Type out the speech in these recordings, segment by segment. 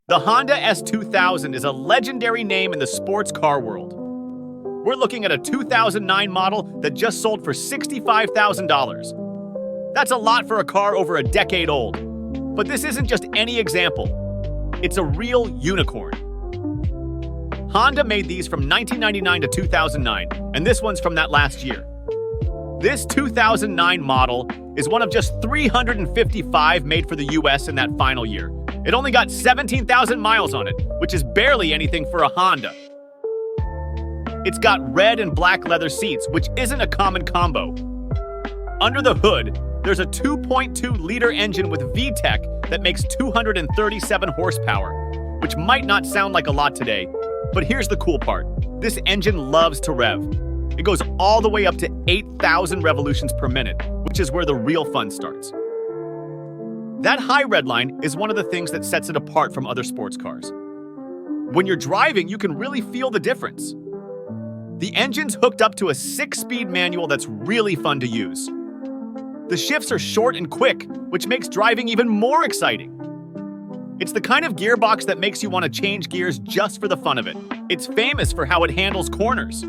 The Honda S2000 is a legendary name in the sports car world. We're looking at a 2009 model that just sold for $65,000. That's a lot for a car over a decade old. But this isn't just any example. It's a real unicorn. Honda made these from 1999 to 2009, and this one's from that last year. This 2009 model is one of just 355 made for the US in that final year. It only got 17,000 miles on it, which is barely anything for a Honda. It's got red and black leather seats, which isn't a common combo. Under the hood, there's a 2.2-liter engine with VTEC that makes 237 horsepower, which might not sound like a lot today, but here's the cool part. This engine loves to rev. It goes all the way up to 8,000 revolutions per minute, which is where the real fun starts. That high redline is one of the things that sets it apart from other sports cars. When you're driving, you can really feel the difference. The engine's hooked up to a 6-speed manual that's really fun to use. The shifts are short and quick, which makes driving even more exciting. It's the kind of gearbox that makes you want to change gears just for the fun of it. It's famous for how it handles corners.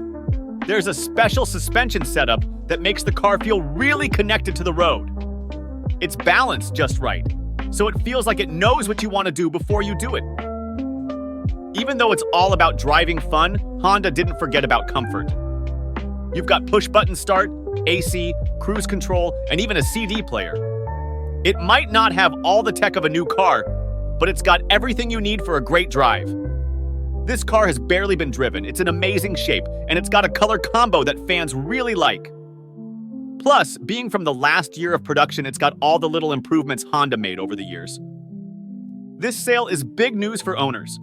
There's a special suspension setup that makes the car feel really connected to the road. It's balanced just right, so it feels like it knows what you want to do before you do it. Even though it's all about driving fun, Honda didn't forget about comfort. You've got push-button start, AC, cruise control, and even a CD player. It might not have all the tech of a new car, but it's got everything you need for a great drive. This car has barely been driven, it's in amazing shape, and it's got a color combo that fans really like. Plus, being from the last year of production, it's got all the little improvements Honda made over the years. This sale is big news for owners.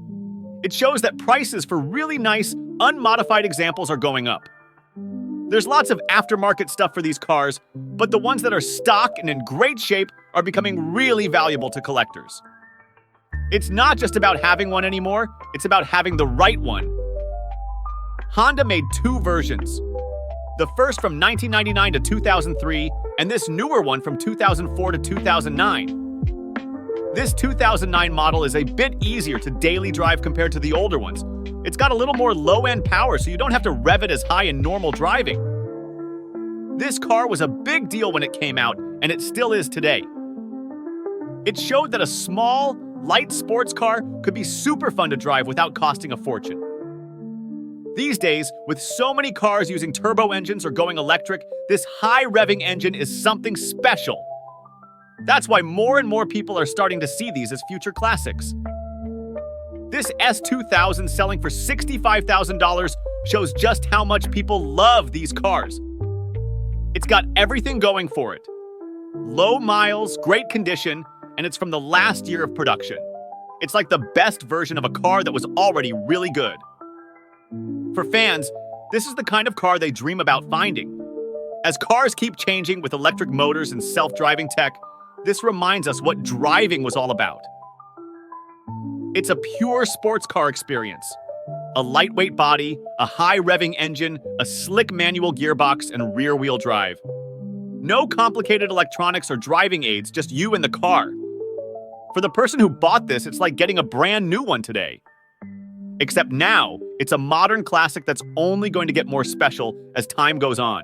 It shows that prices for really nice, unmodified examples are going up. There's lots of aftermarket stuff for these cars, but the ones that are stock and in great shape are becoming really valuable to collectors. It's not just about having one anymore, it's about having the right one. Honda made 2 versions. The first from 1999 to 2003, and this newer one from 2004 to 2009. This 2009 model is a bit easier to daily drive compared to the older ones. It's got a little more low-end power, so you don't have to rev it as high in normal driving. This car was a big deal when it came out, and it still is today. It showed that a small, light sports car could be super fun to drive without costing a fortune. These days, with so many cars using turbo engines or going electric, this high-revving engine is something special. That's why more and more people are starting to see these as future classics. This S2000 selling for $65,000 shows just how much people love these cars. It's got everything going for it. Low miles, great condition, and it's from the last year of production. It's like the best version of a car that was already really good. For fans, this is the kind of car they dream about finding. As cars keep changing with electric motors and self-driving tech, this reminds us what driving was all about. It's a pure sports car experience. A lightweight body, a high-revving engine, a slick manual gearbox, and rear-wheel drive. No complicated electronics or driving aids, just you and the car. For the person who bought this, it's like getting a brand new one today. Except now, it's a modern classic that's only going to get more special as time goes on.